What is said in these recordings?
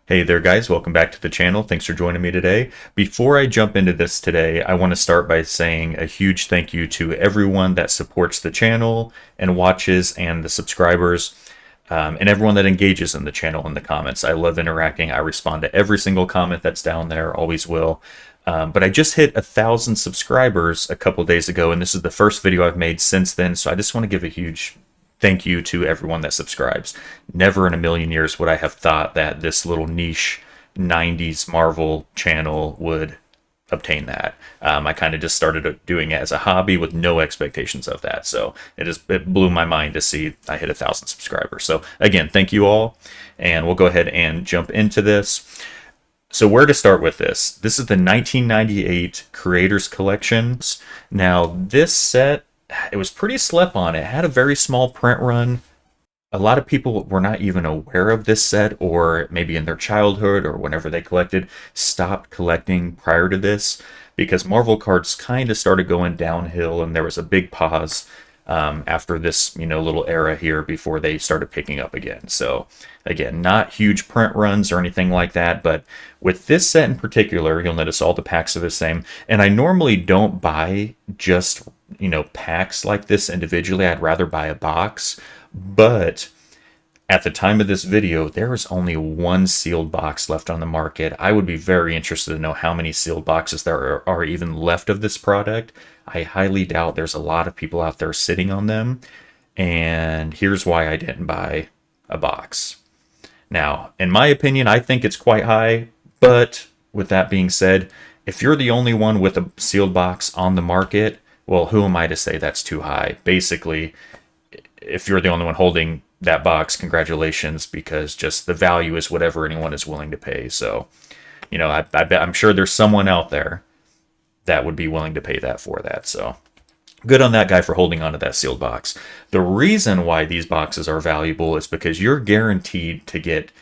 Hey there guys, welcome back to the channel. Thanks for joining me today. Before I jump into this today, I want to start by saying a huge thank you to everyone that supports the channel and watches and the subscribers and everyone that engages in the channel in the comments. I love interacting. I respond to every single comment that's down there, always will. But I just hit 1,000 subscribers a couple days ago, and this is the first video I've made since then, so I just want to give a huge thank you to everyone that subscribes. Never in a million years would I have thought that this little niche 90s Marvel channel would obtain that. I kind of just started doing it as a hobby with no expectations of that. So it blew my mind to see I hit 1,000 subscribers. So again, thank you all. And we'll go ahead and jump into this. So where to start with this? This is the 1998 Creators Collections. Now this set, it was pretty slept on. It had a very small print run. A lot of people were not even aware of this set, or maybe in their childhood or whenever they collected, stopped collecting prior to this because Marvel cards kind of started going downhill, and there was a big pause after this, little era here before they started picking up again. So again, not huge print runs or anything like that, but with this set in particular, you'll notice all the packs are the same. And I normally don't buy just packs like this individually. I'd rather buy a box, but at the time of this video, there is only one sealed box left on the market. I would be very interested to know how many sealed boxes there are even left of this product. I highly doubt there's a lot of people out there sitting on them, and here's why I didn't buy a box. Now, in my opinion, I think it's quite high, but with that being said, if you're the only one with a sealed box on the market, well, who am I to say that's too high? Basically, if you're the only one holding that box, congratulations, because just the value is whatever anyone is willing to pay. So, I bet I'm sure there's someone out there that would be willing to pay that for that. So good on that guy for holding on to that sealed box. The reason why these boxes are valuable is because you're guaranteed to get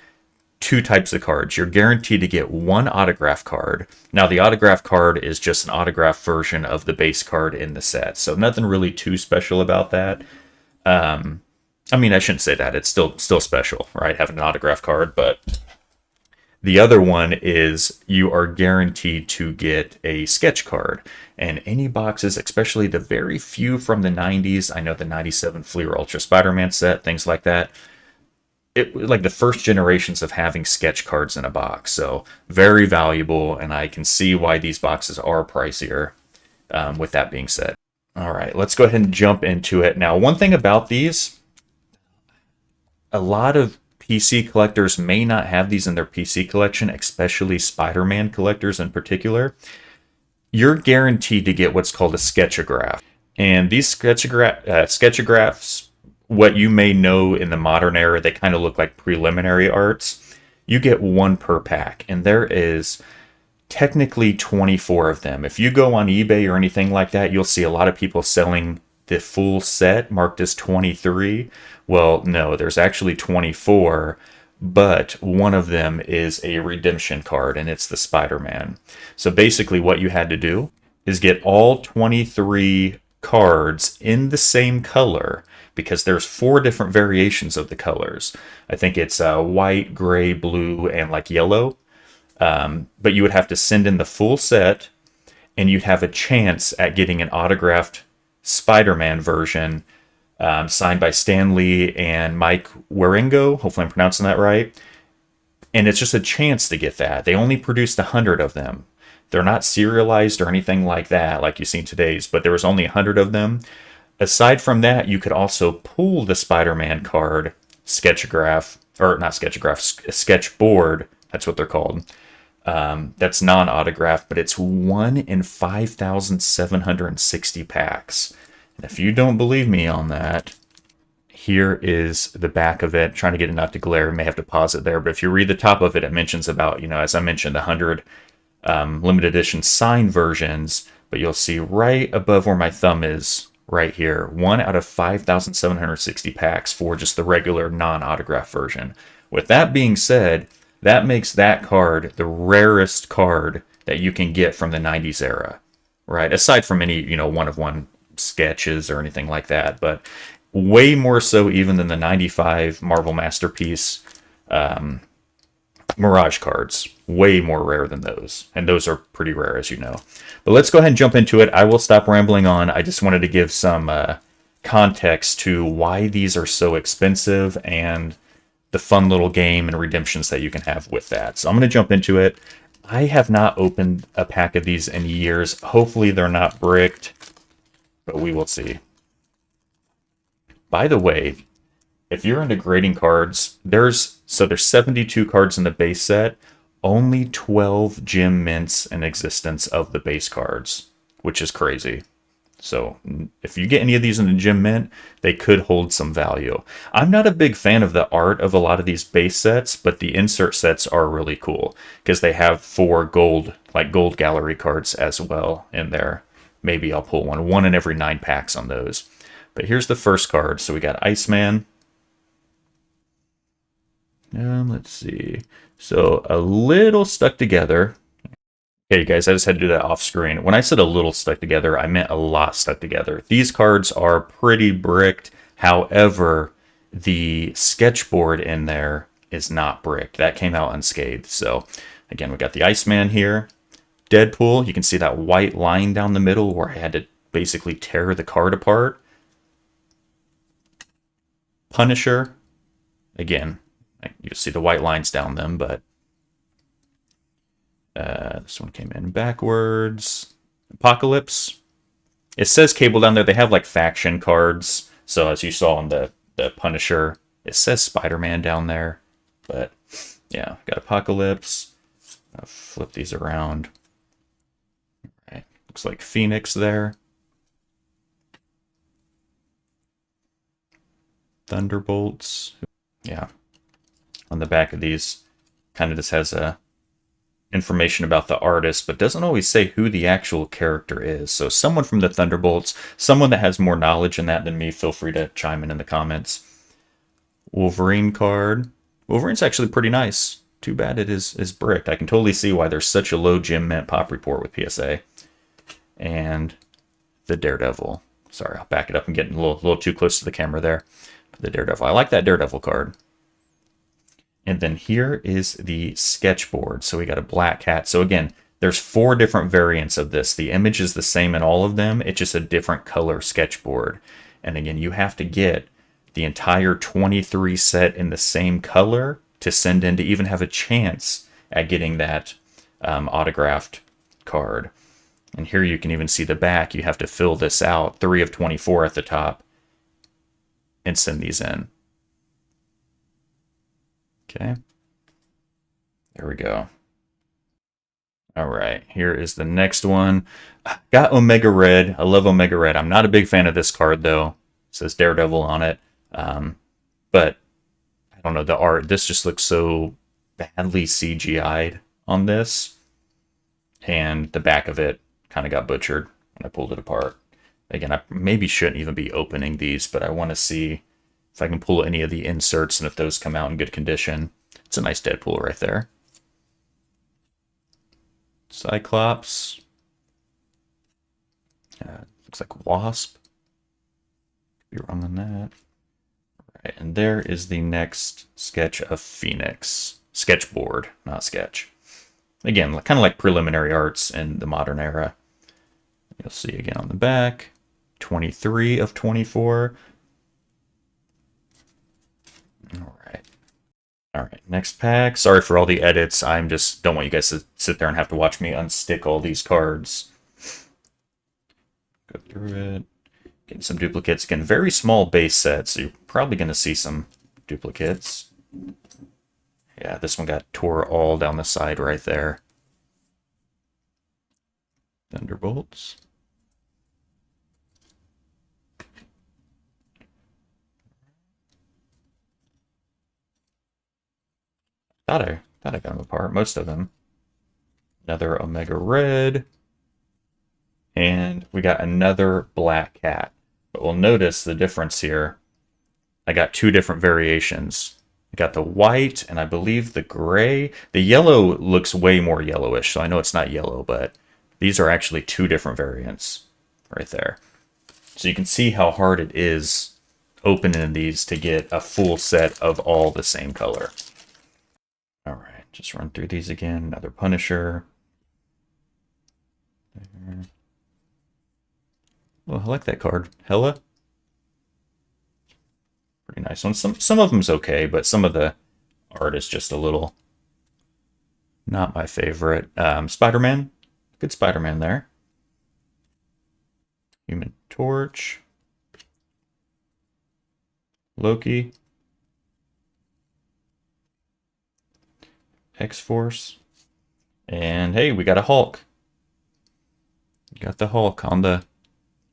two types of cards. You're guaranteed to get one autograph card. Now, the autograph card is just an autograph version of the base card in the set, so nothing really too special about that. I shouldn't say that. It's still special, right? Having an autograph card, but the other one is you are guaranteed to get a sketch card. And any boxes, especially the very few from the 90s, I know the 97 Fleer Ultra Spider-Man set, things like that, it like the first generations of having sketch cards in a box. So very valuable, and I can see why these boxes are pricier, with that being said. All right, let's go ahead and jump into it. Now, one thing about these, a lot of PC collectors may not have these in their PC collection, especially Spider-Man collectors in particular. You're guaranteed to get what's called a sketchograph. And these sketchographs, what you may know in the modern era, they kind of look like preliminary arts. You get one per pack, and there is technically 24 of them. If you go on eBay or anything like that, you'll see a lot of people selling the full set marked as 23. Well, no, there's actually 24, but one of them is a redemption card, and it's the Spider-Man. So basically what you had to do is get all 23 cards in the same color, because there's 4 different variations of the colors. I think it's white, gray, blue, and like yellow. But you would have to send in the full set, and you'd have a chance at getting an autographed Spider-Man version signed by Stan Lee and Mike Wieringo. Hopefully I'm pronouncing that right. And it's just a chance to get that. They only produced 100 of them. They're not serialized or anything like that, like you've seen today's, but there was only 100 of them. Aside from that, you could also pull the Spider-Man card, sketchograph, or not sketchograph, sketchboard, that's what they're called. That's non-autographed, but it's 1 in 5,760 packs. And if you don't believe me on that, here is the back of it. I'm trying to get it not to glare. We may have to pause it there, but if you read the top of it, it mentions about, as I mentioned, 100 limited edition signed versions, but you'll see right above where my thumb is, right here, 1 out of 5,760 packs for just the regular non-autograph version. With that being said, that makes that card the rarest card that you can get from the 90s era, right? Aside from any, one-of-one sketches or anything like that, but way more so even than the 95 Marvel Masterpiece Mirage cards. Way more rare than those. And those are pretty rare, as you know. But let's go ahead and jump into it. I will stop rambling on. I just wanted to give some context to why these are so expensive and the fun little game and redemptions that you can have with that. So I'm going to jump into it. I have not opened a pack of these in years. Hopefully they're not bricked, but we will see. By the way, if you're into grading cards, there's 72 cards in the base set, only 12 gem mints in existence of the base cards, which is crazy. So if you get any of these in the gem mint, they could hold some value. I'm not a big fan of the art of a lot of these base sets, but the insert sets are really cool because they have 4 gold, like gold gallery cards as well in there. Maybe I'll pull one in every 9 packs on those. But here's the first card. So we got Iceman. Let's see. So a little stuck together. Okay, guys, I just had to do that off screen. When I said a little stuck together, I meant a lot stuck together. These cards are pretty bricked. However, the sketchboard in there is not bricked. That came out unscathed. So again, we got the Iceman here. Deadpool, you can see that white line down the middle where I had to basically tear the card apart. Punisher, again, you see the white lines down them, but this one came in backwards. Apocalypse. It says Cable down there. They have like faction cards. So as you saw on the Punisher, it says Spider-Man down there. But yeah, got Apocalypse. I'll flip these around. All right. Looks like Phoenix there. Thunderbolts. Yeah. On the back of these, kind of just has a information about the artist, but doesn't always say who the actual character is. So someone from the Thunderbolts, someone that has more knowledge in that than me, feel free to chime in the comments. Wolverine card. Wolverine's actually pretty nice. Too bad it is bricked. I can totally see why there's such a low gem mint pop report with PSA. And the Daredevil. Sorry, I'll back it up and get a little too close to the camera there. The Daredevil. I like that Daredevil card. And then here is the sketchboard. So we got a black cat. So again, there's 4 different variants of this. The image is the same in all of them. It's just a different color sketchboard. And again, you have to get the entire 23 set in the same color to send in to even have a chance at getting that autographed card. And here you can even see the back. You have to fill this out, 3 of 24 at the top, and send these in. Okay, there we go. All right, here is the next one. Got Omega Red. I love Omega Red. I'm not a big fan of this card, though. It says Daredevil on it. But I don't know, the art, this just looks so badly CGI'd on this. And the back of it kind of got butchered when I pulled it apart. Again, I maybe shouldn't even be opening these, but I want to see if I can pull any of the inserts and if those come out in good condition. It's a nice Deadpool right there. Cyclops. Looks like Wasp. Could be wrong on that. All right, and there is the next sketch of Phoenix. Sketchboard, not sketch. Again, kind of like preliminary arts in the modern era. You'll see again on the back. 23 of 24. All right, next pack. Sorry for all the edits. I'm just don't want you guys to sit there and have to watch me unstick all these cards. Go through it. Getting some duplicates. Again, very small base set, so you're probably going to see some duplicates. Yeah, this one got tore all down the side right there. Thunderbolts. Thought I got them apart, most of them. Another Omega Red. And we got another Black Cat. But we'll notice the difference here. I got 2 different variations. I got the white and I believe the gray. The yellow looks way more yellowish, so I know it's not yellow, but these are actually 2 different variants right there. So you can see how hard it is opening these to get a full set of all the same color. All right. Just run through these again. Another Punisher. There. Oh, I like that card. Hella. Pretty nice one. Some of them's okay, but some of the art is just a little not my favorite. Spider-Man. Good Spider-Man there. Human Torch. Loki. X-Force. And hey, we got a Hulk. Got the Hulk on the... I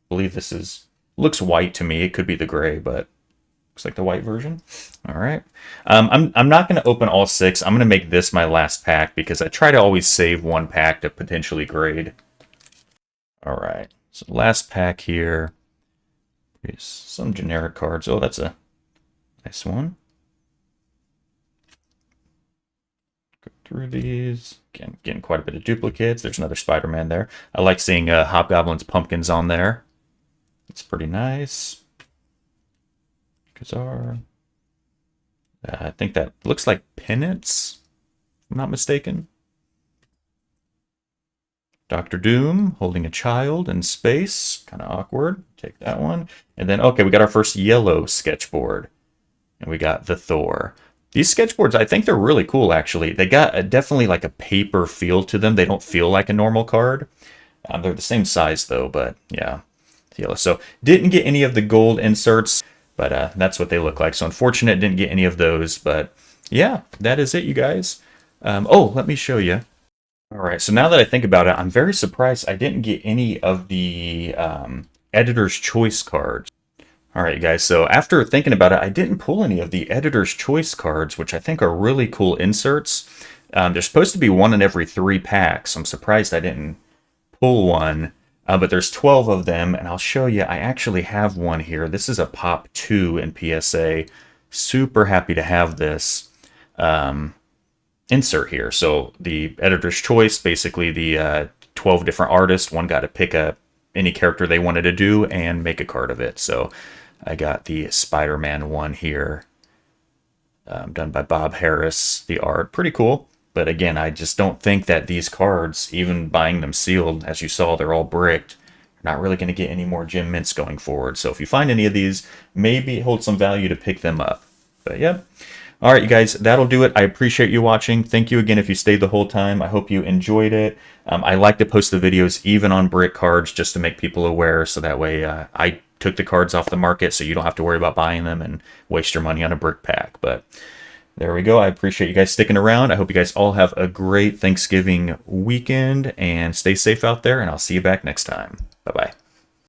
believe this is... Looks white to me. It could be the gray, but looks like the white version. All right. I'm not going to open all 6. I'm going to make this my last pack because I try to always save one pack to potentially grade. All right. So last pack here is some generic cards. Oh, that's a nice one. Go through these. Again, getting quite a bit of duplicates. There's another Spider-Man there. I like seeing Hobgoblin's pumpkins on there. It's pretty nice. Kazar. I think that looks like Penance, if I'm not mistaken. Doctor Doom holding a child in space. Kind of awkward. Take that one. And then, okay, we got our first yellow sketchboard. And we got the Thor. These sketchboards, I think they're really cool, actually. They got definitely like a paper feel to them. They don't feel like a normal card. They're the same size, though, but yeah. Yellow. So didn't get any of the gold inserts, but that's what they look like. So unfortunate, didn't get any of those. But yeah, that is it, you guys. Oh, let me show you. All right, so now that I think about it, I'm very surprised I didn't get any of the Editor's Choice cards. All right, guys, so after thinking about it, I didn't pull any of the Editor's Choice cards, which I think are really cool inserts. There's supposed to be one in every 3 packs. I'm surprised I didn't pull one, but there's 12 of them, and I'll show you. I actually have one here. This is a Pop 2 in PSA. Super happy to have this insert here. So the Editor's Choice, basically the 12 different artists, one got to pick any character they wanted to do and make a card of it. So I got the Spider-Man one here, done by Bob Harris. The art, pretty cool. But again, I just don't think that these cards, even buying them sealed, as you saw, they're all bricked, you're not really going to get any more gem mints going forward. So if you find any of these, maybe it holds some value to pick them up. But yeah. All right, you guys, that'll do it. I appreciate you watching. Thank you again if you stayed the whole time. I hope you enjoyed it. I like to post the videos even on brick cards just to make people aware, so that way I took the cards off the market so you don't have to worry about buying them and waste your money on a brick pack. But there we go. I appreciate you guys sticking around. I hope you guys all have a great Thanksgiving weekend and stay safe out there, and I'll see you back next time. Bye-bye.